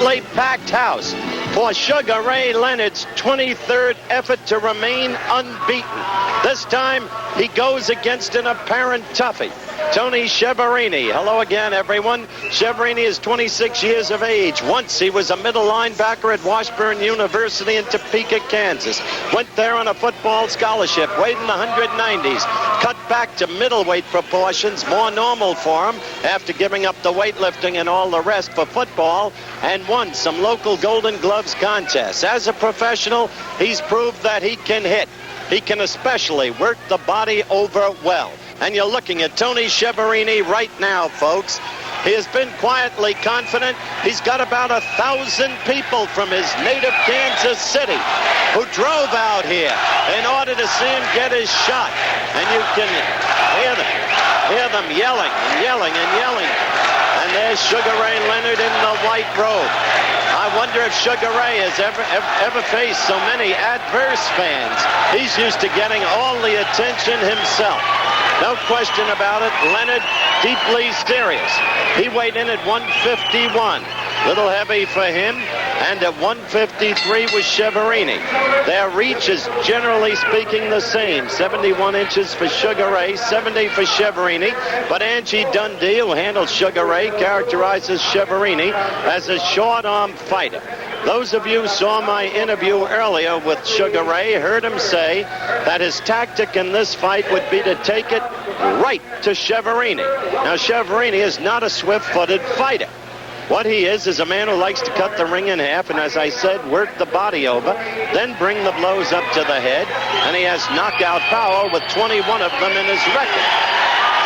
completely packed house for Sugar Ray Leonard's 23rd effort to remain unbeaten. This time, he goes against an apparent toughie, Tony Chiaverini. Hello again, everyone. Chiaverini is 26 years of age. Once he was a middle linebacker at Washburn University in Topeka, Kansas. Went there on a football scholarship, weighed in the 190s. Cut back to middleweight proportions, more normal for him after giving up the weightlifting and all the rest for football, and won some local Golden Gloves contests. As a professional, he's proved that he can hit. He can especially work the body over well. And you're looking at Tony Chiaverini right now, folks. He has been quietly confident. He's got about 1,000 people from his native Kansas City who drove out here in order to see him get his shot. And you can hear them yelling and yelling and yelling. And there's Sugar Ray Leonard in the white robe. I wonder if Sugar Ray has ever faced so many adverse fans. He's used to getting all the attention himself. No question about it, Leonard deeply serious. He weighed in at 151. Little heavy for him, and at 153 was Chiaverini. Their reach is generally speaking the same. 71 inches for Sugar Ray, 70 for Chiaverini. But Angie Dundee, who handles Sugar Ray, characterizes Chiaverini as a short-arm fighter. Those of you who saw my interview earlier with Sugar Ray heard him say that his tactic in this fight would be to take it right to Chiaverini. Now, Chiaverini is not a swift-footed fighter. What he is a man who likes to cut the ring in half and, as I said, work the body over, then bring the blows up to the head, and he has knockout power with 21 of them in his record.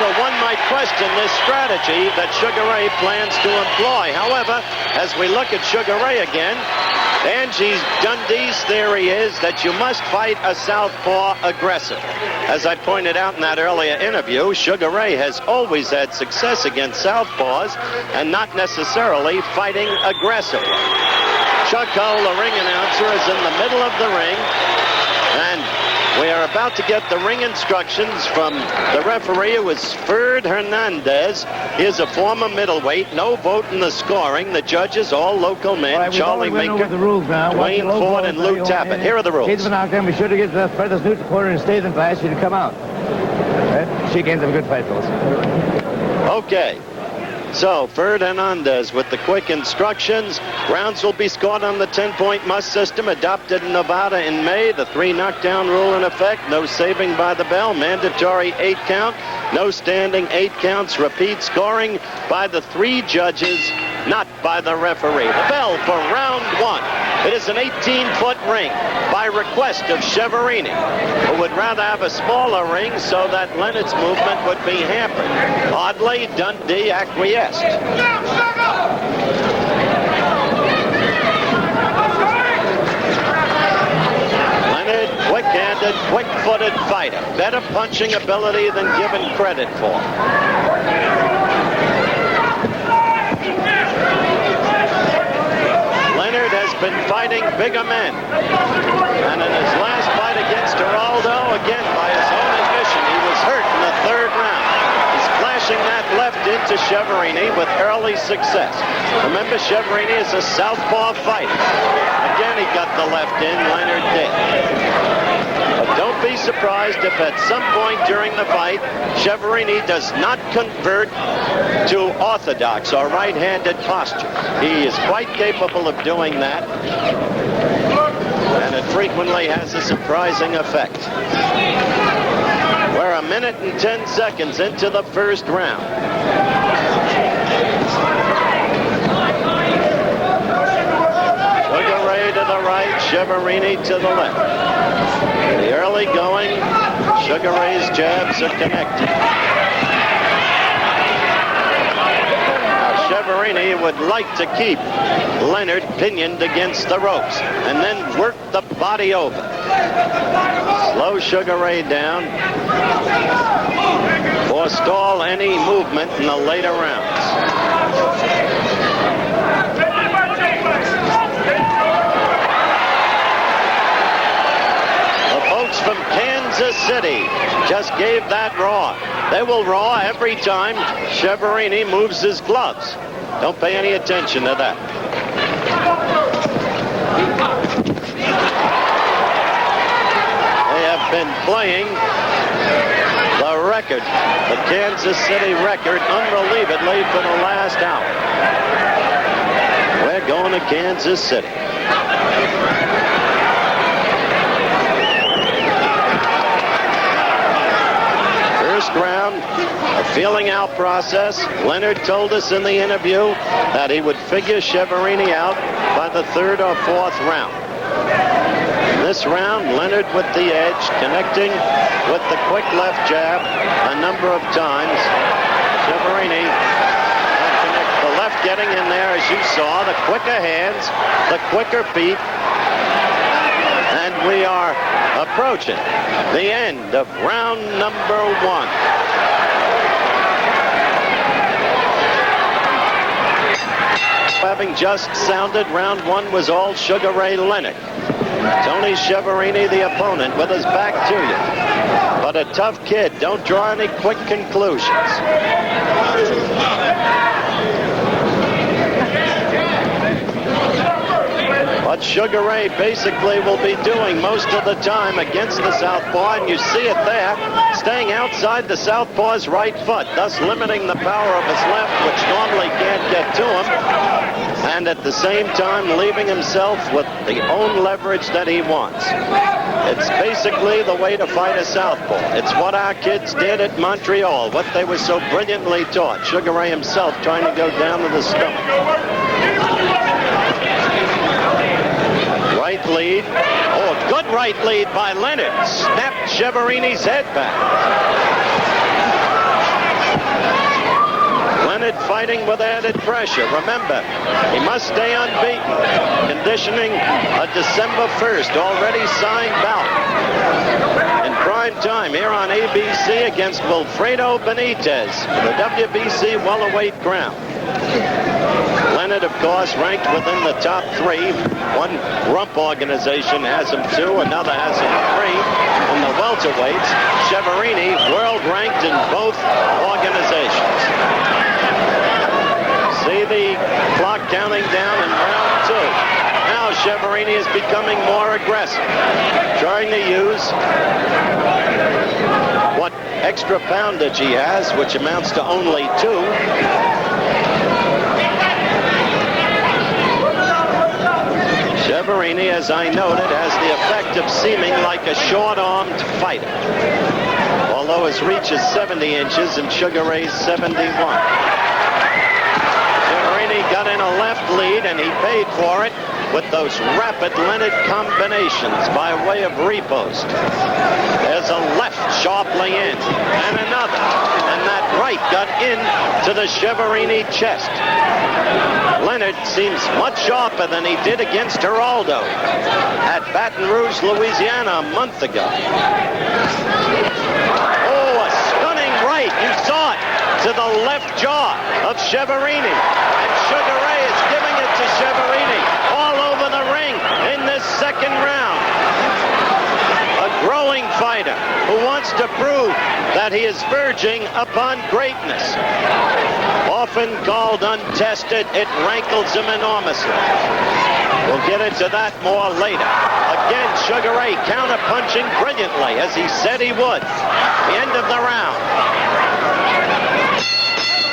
So one might question this strategy that Sugar Ray plans to employ. However, as we look at Sugar Ray again, Angie Dundee's theory is that you must fight a southpaw aggressive. As I pointed out in that earlier interview, Sugar Ray has always had success against southpaws and not necessarily fighting aggressively. Chuck Hull, the ring announcer, is in the middle of the ring, and we are about to get the ring instructions from the referee, who is Ferd Hernandez. He is a former middleweight. No vote in the scoring. The judges, all local men. Right, Charlie Minker, Dwayne Ford, and Lou Tappett. Here are the rules. Kids been out there. We should have get the furthest neutral corner and stay in class. You to come out. Right? She gains a good fight, fellas. Okay. So, Ferd Hernandez with the quick instructions. Rounds will be scored on the 10-point must system adopted in Nevada in May. The 3 knockdown rule in effect. No saving by the bell. Mandatory 8 count. No standing 8 counts. Repeat scoring by the 3 judges, not by the referee. The bell for round 1. It is an 18-foot ring by request of Chiaverini, who would rather have a smaller ring so that Leonard's movement would be hampered. Oddly, Dundee acquiesced. Leonard, quick-handed, quick-footed fighter. Better punching ability than given credit for. Leonard has been fighting bigger men. And in his last fight against Geraldo, again by his own admission, he was hurt in the 3rd round. He's flashing that left into Chiaverini with early success. Remember, Chiaverini is a southpaw fighter. Again, he got the left in, Leonard did. But don't be surprised if at some point during the fight, Chiaverini does not convert to orthodox or right-handed posture. He is quite capable of doing that, and it frequently has a surprising effect. We're 1 minute and 10 seconds into the 1st round. Sugar Ray to the right, Chiaverini to the left. The early going, Sugar Ray's jabs are connected. Now, Chiaverini would like to keep Leonard pinioned against the ropes and then work the body over. Slow Sugar Ray down. Forestall any movement in the later rounds. The folks from Kansas City just gave that raw. They will raw every time Chiaverini moves his gloves. Don't pay any attention to that. They have been playing the record, the Kansas City record, unrelievedly for the last hour. We're going to Kansas City. First round, a feeling out process. Leonard told us in the interview that he would figure Chiaverini out by the third or fourth round. In this round, Leonard with the edge, connecting with the quick left jab a number of times. Chiaverini, the left getting in there, as you saw, the quicker hands, the quicker feet. And we are approaching the end of round number 1. Having just sounded, round 1 was all Sugar Ray Leonard. Tony Chiaverini, the opponent, with his back to you. But a tough kid. Don't draw any quick conclusions. What Sugar Ray basically will be doing most of the time against the southpaw, and you see it there, staying outside the southpaw's right foot, thus limiting the power of his left, which normally can't get to him, and at the same time leaving himself with the own leverage that he wants. It's basically the way to fight a southpaw. It's what our kids did at Montreal, what they were so brilliantly taught. Sugar Ray himself trying to go down to the stomach. Right lead. Oh, a good right lead by Leonard. Snapped Chiaverini's head back. Leonard fighting with added pressure. Remember, he must stay unbeaten. Conditioning a December 1st already signed bout. In prime time here on ABC against Wilfredo Benitez, the WBC welterweight crown. Leonard, of course, ranked within the top 3. One rump organization has him 2, another has him 3. In the welterweights, Chiaverini world ranked in both organizations. See the clock counting down in round 2. Now Chiaverini is becoming more aggressive, trying to use what extra poundage he has, which amounts to only 2. Chiaverini, as I noted, has the effect of seeming like a short-armed fighter, although his reach is 70 inches and Sugar Ray's 71. Chiaverini got in a left lead, and he paid for it with those rapid Leonard combinations by way of repost. There's a left sharply in, and another, and that right got in to the Chiaverini chest. Leonard seems much sharper than he did against Geraldo at Baton Rouge, Louisiana a month ago. Oh, a stunning right. You saw it to the left jaw of Chiaverini. And Sugar Ray is giving it to Chiaverini all over the ring in this second round. A growing fighter who wants to prove that he is verging upon greatness. Often called untested, it rankles him enormously. We'll get into that more later. Again, Sugar Ray counter-punching brilliantly, as he said he would. The end of the round.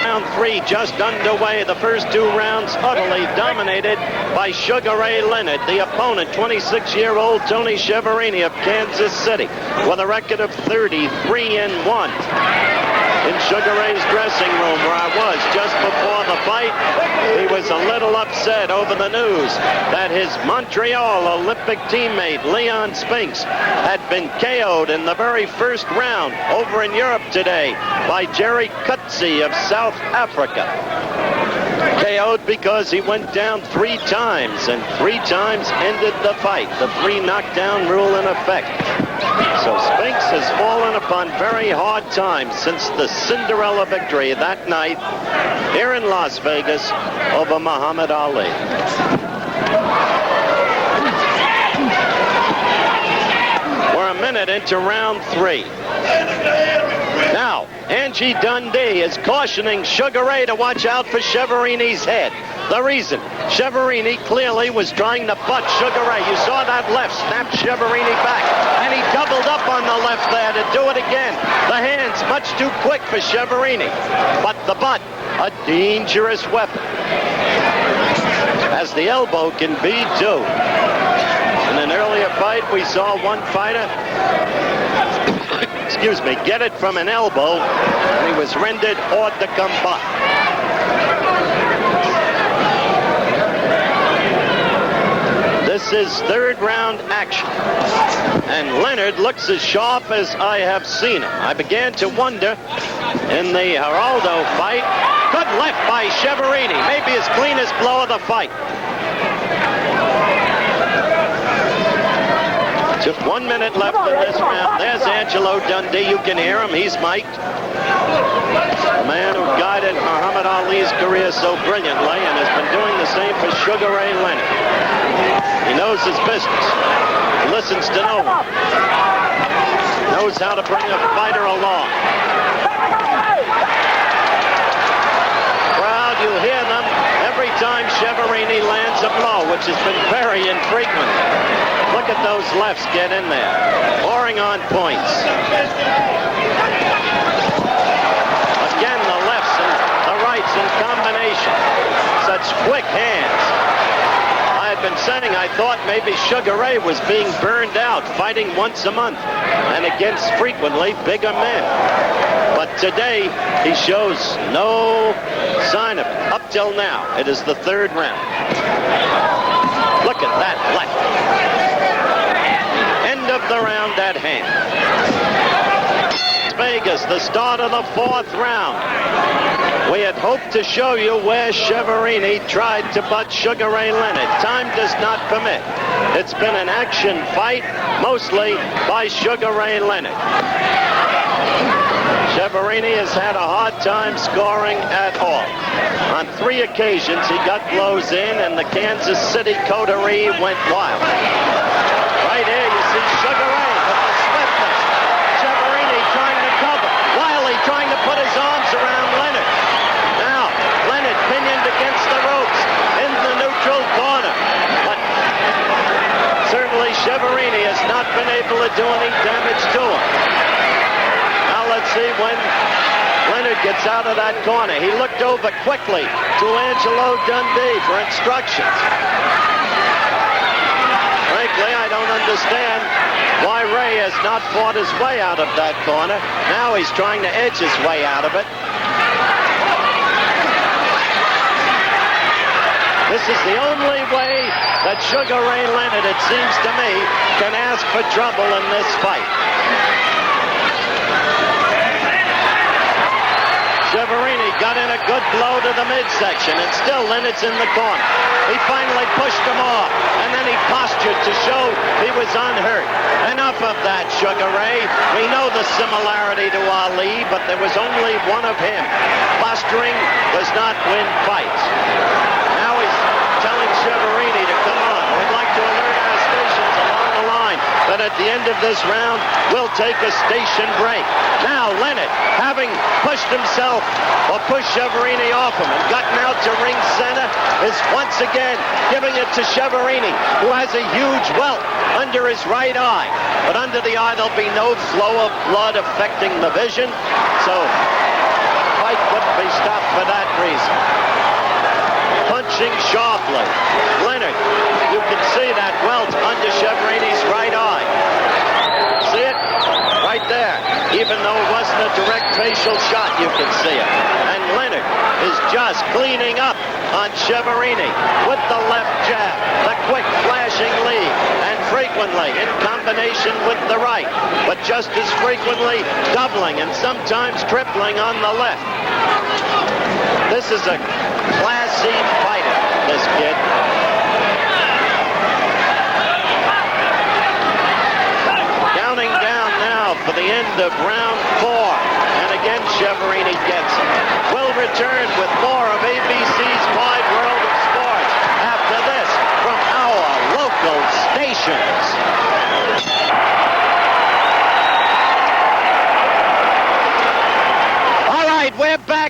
Round 3 just underway. The first 2 rounds utterly dominated by Sugar Ray Leonard. The opponent, 26-year-old Tony Chiaverini of Kansas City, with a record of 33-1. In Sugar Ray's dressing room, where I was just before the fight, he was a little upset over the news that his Montreal Olympic teammate, Leon Spinks, had been KO'd in the very first round over in Europe today by Jerry Coetzee of South Africa. KO'd because he went down 3 times, and 3 times ended the fight. The 3 knockdown rule in effect. So Spinks has fallen upon very hard times since the Cinderella victory that night here in Las Vegas over Muhammad Ali. We're a minute into round 3. Now, Angie Dundee is cautioning Sugar Ray to watch out for Chiaverini's head. The reason, Chiaverini clearly was trying to butt Sugar Ray. You saw that left snap Chiaverini back, and he doubled up on the left there to do it again. The hands much too quick for Chiaverini, but the butt, a dangerous weapon, as the elbow can be too. In an earlier fight, we saw one fighter excuse me, get it from an elbow, and he was rendered hors de combat. This is third round action, and Leonard looks as sharp as I have seen him. I began to wonder in the Geraldo fight. Good left by Chiaverini, maybe his cleanest blow of the fight. Just 1 minute left in this round. There's Angelo Dundee. You can hear him. He's mic'd. The man who guided Muhammad Ali's career so brilliantly and has been doing the same for Sugar Ray Leonard. He knows his business. He listens to no one. Knows how to bring a fighter along. Crowd, you hear them every time Chiaverini lands a blow, which has been very infrequent. Look at those lefts get in there, pouring on points. Again, the lefts and the rights in combination. Such quick hands. I had been saying I thought maybe Sugar Ray was being burned out, fighting once a month and against frequently bigger men. But today, he shows no sign of it. Up till now, it is the third round. Look at that left. End of the round at hand. Vegas, the start of the fourth round. We had hoped to show you where Chiaverini tried to butt Sugar Ray Leonard. Time does not permit. It's been an action fight, mostly by Sugar Ray Leonard. Chiaverini has had a hard time scoring at all. On 3 occasions, he got blows in, and the Kansas City coterie went wild. Right here, you see Sugar Ray with the swiftness. Chiaverini trying to cover. Wiley trying to put his arms around Leonard. Now, Leonard pinioned against the ropes in the neutral corner. But certainly Chiaverini has not been able to do any damage to him. Now let's see when Leonard gets out of that corner. He looked over quickly to Angelo Dundee for instructions. Frankly, I don't understand why Ray has not fought his way out of that corner. Now he's trying to edge his way out of it. This is the only way that Sugar Ray Leonard, it seems to me, can ask for trouble in this fight. Chiaverini got in a good blow to the midsection, and still Leonard's in the corner. He finally pushed him off, and then he postured to show he was unhurt. Enough of that, Sugar Ray. We know the similarity to Ali, but there was only one of him. Posturing does not win fights. Now he's telling Chiaverini to come on. We'd like to alert our stations along the line that at the end of this round, we'll take a station break. Now Leonard, having pushed himself or pushed Chiaverini off him and gotten out to ring center, is once again giving it to Chiaverini, who has a huge welt under his right eye. But under the eye, there'll be no flow of blood affecting the vision, so the fight couldn't be stopped for that reason. Punching sharply. Leonard, you can see that welt under Chiaverini's right eye. See it? Right there. Even though it wasn't a direct facial shot, you can see it. And Leonard is just cleaning up on Chiaverini with the left jab, the quick flashing lead, and frequently in combination with the right, but just as frequently doubling and sometimes tripling on the left. This is a classy fighter, this kid. Counting down now for the end of round 4. And again, Chiaverini gets it. We'll return with more of ABC's Wide World of Sports after this from our local stations.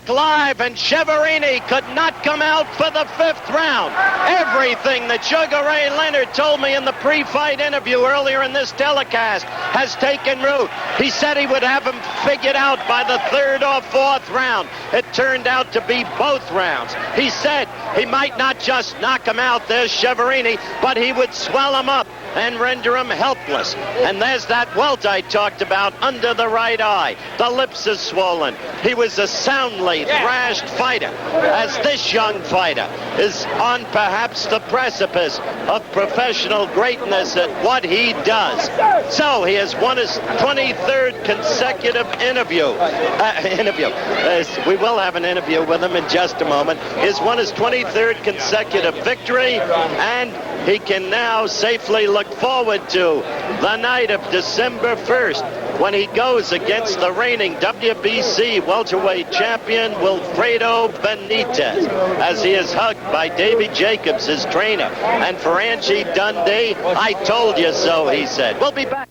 back live, and Chiaverini could not come out for the 5th round. Everything that Sugar Ray Leonard told me in the pre-fight interview earlier in this telecast has taken root. He said he would have him figured out by the 3rd or 4th round. It turned out to be both rounds. He said he might not just knock him out, there's Chiaverini, but he would swell him up and render him helpless. And there's that welt I talked about under the right eye. The lips are swollen. He was a soundly thrashed fighter, as this young fighter is on perhaps the precipice of professional greatness at what he does. So he has won his 23rd consecutive interview. We will have an interview with him in just a moment. He's won his 23rd consecutive victory, and he can now safely look forward to the night of December 1st, when he goes against the reigning WBC welterweight champion Wilfredo Benitez, as he is hugged by Davey Jacobs, his trainer. And for Angie Dundee, I told you so, he said. We'll be back.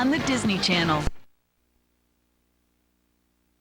On the Disney Channel.